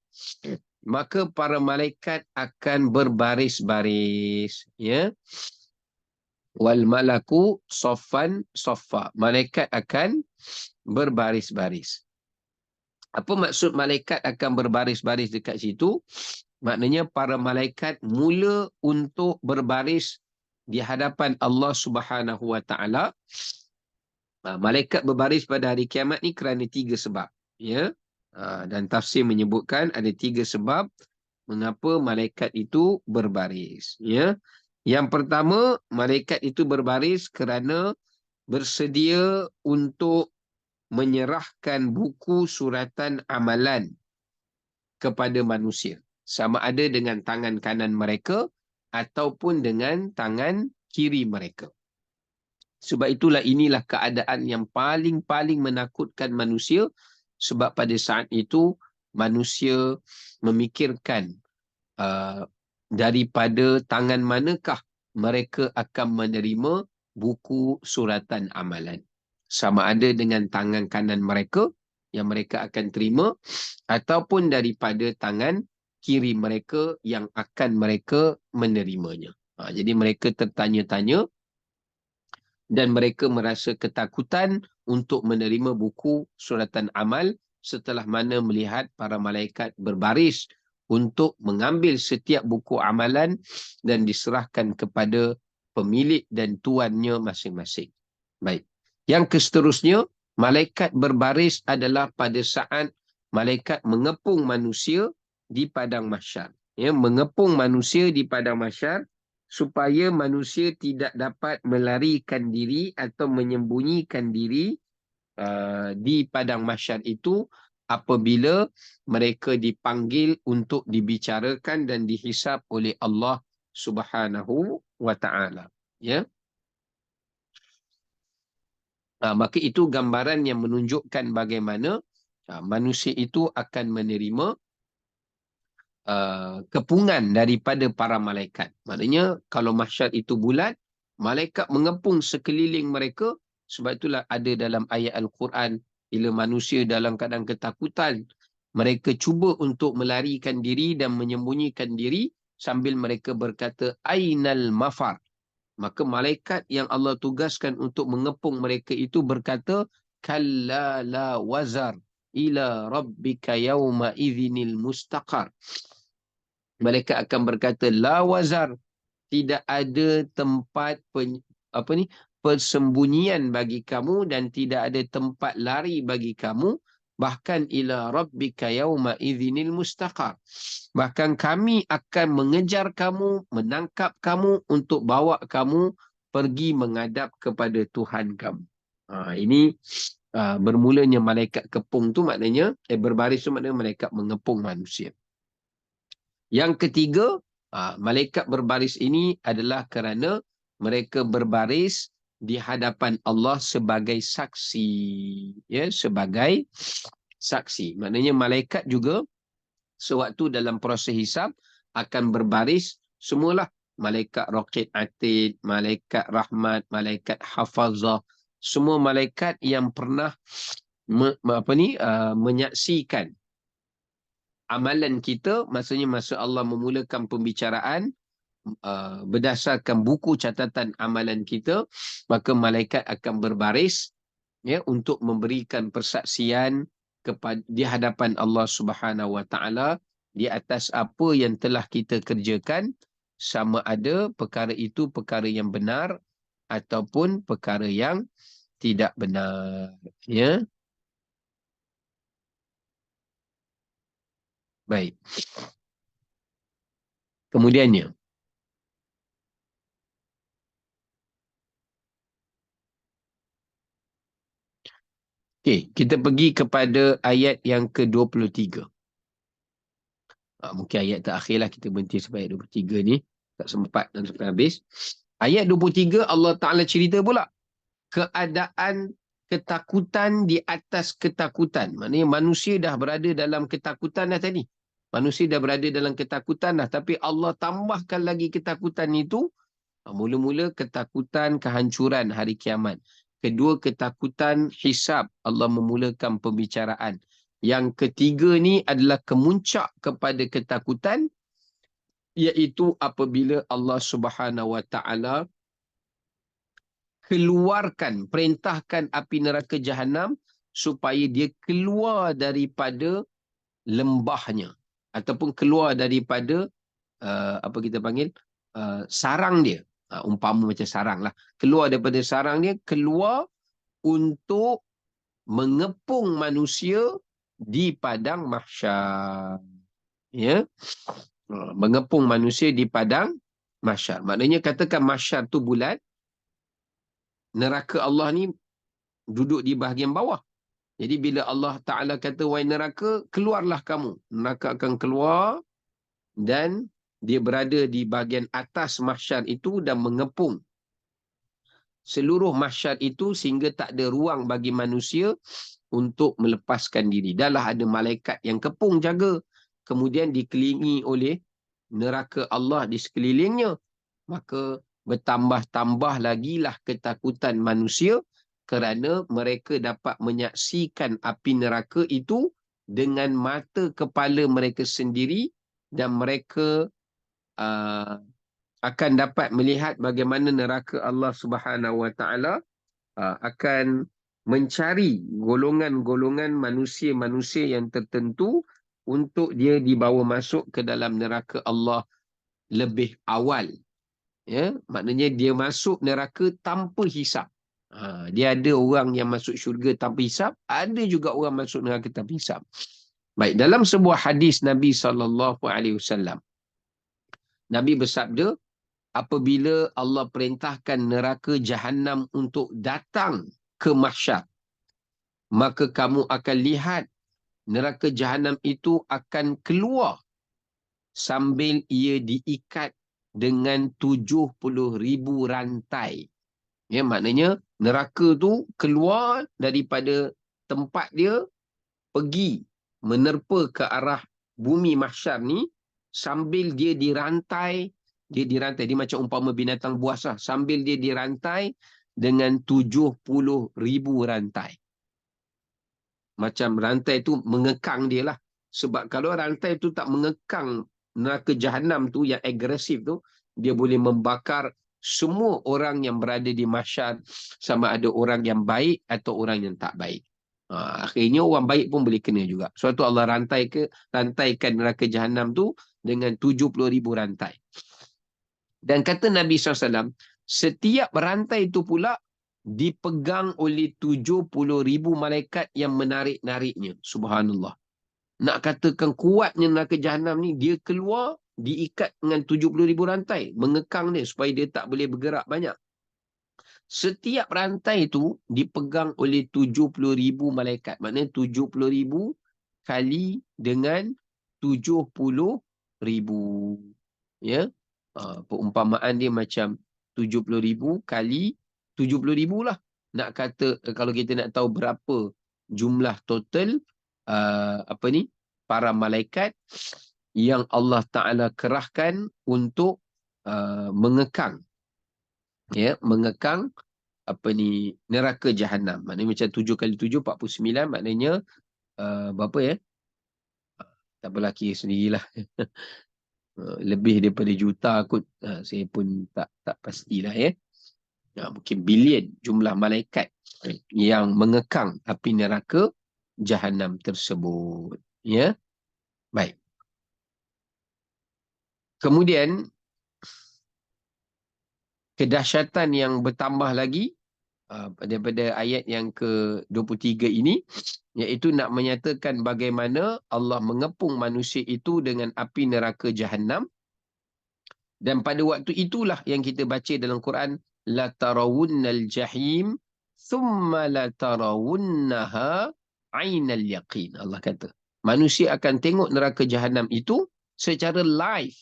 maka para malaikat akan berbaris-baris, ya. Wal malaku saffan saffa. Malaikat akan berbaris-baris. Apa maksud malaikat akan berbaris-baris dekat situ? Maknanya para malaikat mula untuk berbaris di hadapan Allah Subhanahu Wa Taala. Malaikat berbaris pada hari kiamat ni kerana 3 sebab. Ya. Dan tafsir menyebutkan ada 3 sebab mengapa malaikat itu berbaris. Ya. Yang pertama, malaikat itu berbaris kerana bersedia untuk menyerahkan buku suratan amalan kepada manusia. Sama ada dengan tangan kanan mereka ataupun dengan tangan kiri mereka. Sebab itulah inilah keadaan yang paling-paling menakutkan manusia, sebab pada saat itu manusia memikirkan daripada tangan manakah mereka akan menerima buku suratan amalan. Sama ada dengan tangan kanan mereka yang mereka akan terima ataupun daripada tangan kiri mereka yang akan mereka menerimanya. Jadi mereka tertanya-tanya dan mereka merasa ketakutan untuk menerima buku suratan amal setelah mana melihat para malaikat berbaris untuk mengambil setiap buku amalan dan diserahkan kepada pemilik dan tuannya masing-masing. Baik. Yang seterusnya, malaikat berbaris adalah pada saat malaikat mengepung manusia di padang mahsyar. Ya, mengepung manusia di padang mahsyar supaya manusia tidak dapat melarikan diri atau menyembunyikan diri di padang mahsyar itu apabila mereka dipanggil untuk dibicarakan dan dihisap oleh Allah Subhanahu wa Ta'ala. Ya. Maka itu gambaran yang menunjukkan bagaimana manusia itu akan menerima kepungan daripada para malaikat. Maknanya kalau mahsyar itu bulat, malaikat mengepung sekeliling mereka. Sebab itulah ada dalam ayat Al-Quran, bila manusia dalam keadaan ketakutan, mereka cuba untuk melarikan diri dan menyembunyikan diri sambil mereka berkata, Ainal mafar. Maka malaikat yang Allah tugaskan untuk mengepung mereka itu berkata, Kalla la wazar ila rabbika yawma idhinil mustaqar. Mereka akan berkata, la wazar, tidak ada tempat persembunyian bagi kamu dan tidak ada tempat lari bagi kamu, bahkan ila rabbika yauma idzinil mustaqar. Bahkan kami akan mengejar kamu, menangkap kamu untuk bawa kamu pergi menghadap kepada Tuhan kamu. Ini bermulanya malaikat kepung tu maknanya berbaris tu maknanya malaikat mengepung manusia. Yang ketiga, Malaikat berbaris ini adalah kerana mereka berbaris di hadapan Allah sebagai saksi. Ya, sebagai saksi. Maknanya malaikat juga sewaktu dalam proses hisab akan berbaris semualah. Malaikat Raqib Atid, malaikat Rahmat, malaikat Hafazah. Semua malaikat yang pernah menyaksikan amalan kita, maksudnya masa Allah memulakan pembicaraan, berdasarkan buku catatan amalan kita, maka malaikat akan berbaris ya untuk memberikan persaksian kepada di hadapan Allah Subhanahu Wa Taala di atas apa yang telah kita kerjakan, sama ada perkara itu perkara yang benar ataupun perkara yang tidak benar. Ya, baik. Kemudiannya, okey, kita pergi kepada ayat yang ke-23. Mungkin ayat terakhir lah, kita berhenti sampai ayat 23 ni. Tak sempat dan sampai habis. Ayat 23 Allah Ta'ala cerita pula keadaan ketakutan di atas ketakutan. Maknanya manusia dah berada dalam ketakutan dah tadi. Manusia dah berada dalam ketakutan dah. Tapi Allah tambahkan lagi ketakutan itu. Mula-mula ketakutan kehancuran hari kiamat. Kedua, ketakutan hisab. Allah memulakan pembicaraan. Yang ketiga ni adalah kemuncak kepada ketakutan, iaitu apabila Allah Subhanahu Wa Taala keluarkan, perintahkan api neraka Jahanam supaya dia keluar daripada lembahnya ataupun keluar daripada apa kita panggil sarang dia. Umpama macam sarang lah. Keluar daripada sarang dia, keluar untuk mengepung manusia di padang mahsyar. Ya. Mengepung manusia di padang mahsyar. Maknanya katakan mahsyar tu bulat, neraka Allah ni duduk di bahagian bawah. Jadi bila Allah Ta'ala kata, wahai neraka, keluarlah kamu. Neraka akan keluar dan dia berada di bahagian atas mahsyar itu dan mengepung seluruh mahsyar itu sehingga tak ada ruang bagi manusia untuk melepaskan diri. Dahlah ada malaikat yang kepung jaga. Kemudian dikelilingi oleh neraka Allah di sekelilingnya. Maka bertambah-tambah lagi lah ketakutan manusia kerana mereka dapat menyaksikan api neraka itu dengan mata kepala mereka sendiri dan mereka uh, akan dapat melihat bagaimana neraka Allah Subhanahu Wa Taala akan mencari golongan-golongan manusia-manusia yang tertentu untuk dia dibawa masuk ke dalam neraka Allah lebih awal. Ya, maknanya dia masuk neraka tanpa hisap. Dia ada orang yang masuk syurga tanpa hisap, ada juga orang masuk neraka tanpa hisap. Baik, dalam sebuah hadis Nabi SAW, Nabi bersabda, apabila Allah perintahkan neraka Jahannam untuk datang ke mahsyar, maka kamu akan lihat neraka Jahannam itu akan keluar sambil ia diikat dengan 70,000 rantai. Ya, maknanya neraka tu keluar daripada tempat dia, pergi menerpa ke arah bumi mahsyar ni, sambil dia dirantai, dia macam umpama binatang buas lah, sambil dia dirantai dengan 70,000 rantai. Macam rantai tu mengekang dia lah. Sebab kalau rantai tu tak mengekang neraka Jahannam tu yang agresif tu, dia boleh membakar semua orang yang berada di mahsyar, sama ada orang yang baik atau orang yang tak baik. Akhirnya orang baik pun boleh kena juga. Sebab tu Allah rantaikan neraka Jahannam tu dengan 70,000 rantai. Dan kata Nabi SAW, setiap rantai itu pula dipegang oleh 70,000 malaikat yang menarik-nariknya. Subhanallah. Nak katakan kuatnya neraka Jahannam ni, dia keluar diikat dengan 70,000 rantai, mengekang dia supaya dia tak boleh bergerak banyak. Setiap rantai itu dipegang oleh 70,000 malaikat. Maknanya 70,000 kali dengan 70,000. Ya. Perumpamaan dia macam 70,000 kali 70,000 lah. Nak kata kalau kita nak tahu berapa jumlah total apa ni para malaikat yang Allah Ta'ala kerahkan untuk mengekang, ya, mengekang apa ni neraka jahanam. Maknanya macam 7 kali 7 49, maknanya berapa ya? Tak apalah, kira sendirilah. Lebih daripada juta kot. Saya pun tak pastilah ya. Mungkin bilion jumlah malaikat yang mengekang api neraka jahanam tersebut. Ya. Baik. Kemudian kedahsyatan yang bertambah lagi daripada ayat yang ke-23 ini, iaitu nak menyatakan bagaimana Allah mengepung manusia itu dengan api neraka jahanam. Dan pada waktu itulah yang kita baca dalam Quran, la tarawunnal jahim thumma la tarawunnaha ainal yaqin. Allah kata, manusia akan tengok neraka jahanam itu secara live.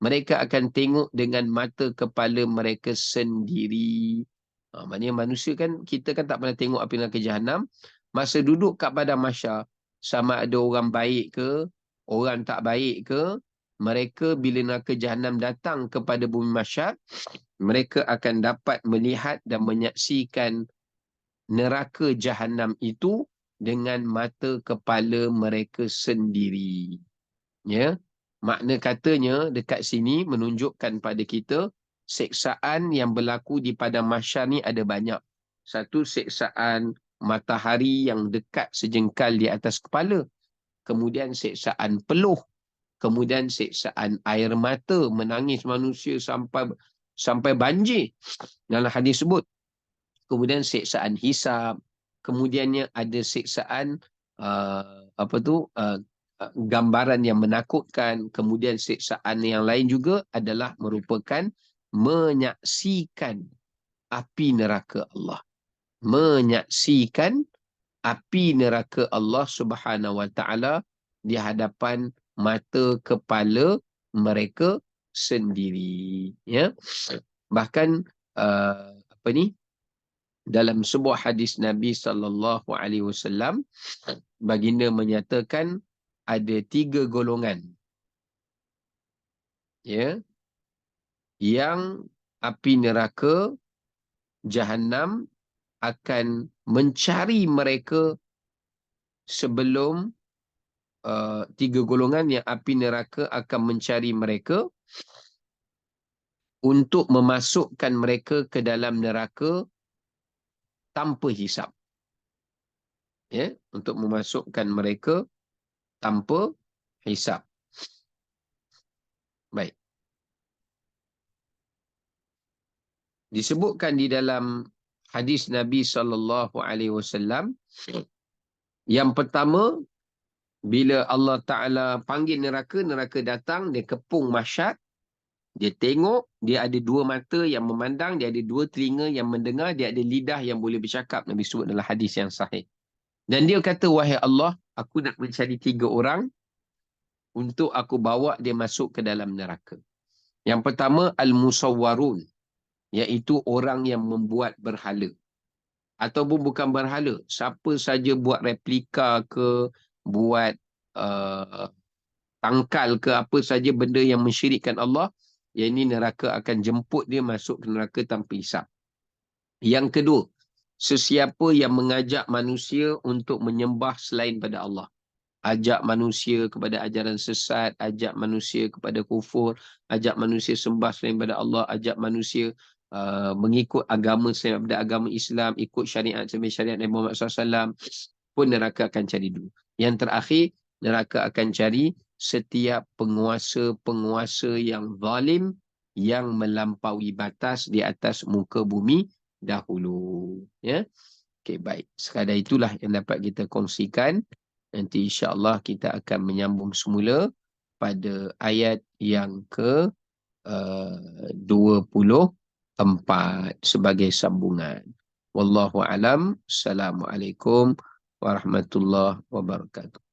Mereka akan tengok dengan mata kepala mereka sendiri. Maknanya manusia kan, kita kan tak pernah tengok api neraka jahanam. Masa duduk kat padang mahsyar, sama ada orang baik ke, orang tak baik ke, mereka bila neraka jahanam datang kepada bumi mahsyar, mereka akan dapat melihat dan menyaksikan neraka jahanam itu dengan mata kepala mereka sendiri. Ya. Makna katanya dekat sini menunjukkan pada kita seksaan yang berlaku di padang mahsyar ni ada banyak. Satu, seksaan matahari yang dekat sejengkal di atas kepala. Kemudian seksaan peluh. Kemudian seksaan air mata, menangis manusia sampai banjir dalam hadis sebut. Kemudian seksaan hisab. Kemudiannya ada seksaan gambaran yang menakutkan. Kemudian seksaan yang lain juga adalah merupakan menyaksikan api neraka Allah. Menyaksikan api neraka Allah Subhanahu Wa Taala di hadapan mata kepala mereka sendiri. Ya. Bahkan apa ni? Dalam sebuah hadis Nabi sallallahu alaihi wasallam, baginda menyatakan ada 3 golongan, ya, yang api neraka jahanam akan mencari mereka sebelum 3 golongan yang api neraka akan mencari mereka untuk memasukkan mereka ke dalam neraka tanpa hisap. Ya, untuk memasukkan mereka tanpa hisap. Baik. Disebutkan di dalam hadis Nabi sallallahu alaihi wasallam, yang pertama, bila Allah Ta'ala panggil neraka, neraka datang, dia kepung mahsyar, dia tengok, dia ada 2 mata yang memandang, dia ada 2 telinga yang mendengar, dia ada lidah yang boleh bercakap. Nabi sebut dalam hadis yang sahih. Dan dia kata, wahai Allah, aku nak mencari 3 orang untuk aku bawa dia masuk ke dalam neraka. Yang pertama, al-musawwarun, iaitu orang yang membuat berhala. Ataupun bukan berhala, siapa saja buat replika ke, buat tangkal ke, apa saja benda yang mensyirikkan Allah, yang ini neraka akan jemput dia masuk ke neraka tanpa hisap. Yang kedua, sesiapa yang mengajak manusia untuk menyembah selain pada Allah. Ajak manusia kepada ajaran sesat, ajak manusia kepada kufur, ajak manusia sembah selain pada Allah, ajak manusia mengikut agama selain daripada agama Islam, ikut syariat selain syariat Nabi Muhammad SAW, pun neraka akan cari dulu. Yang terakhir, neraka akan cari setiap penguasa-penguasa yang zalim, yang melampaui batas di atas muka bumi dahulu. Ya. Okey, baik. Sekadar itulah yang dapat kita kongsikan. Nanti insya-Allah kita akan menyambung semula pada ayat yang ke 24 sebagai sambungan. Wallahu alam. Assalamualaikum warahmatullahi wabarakatuh.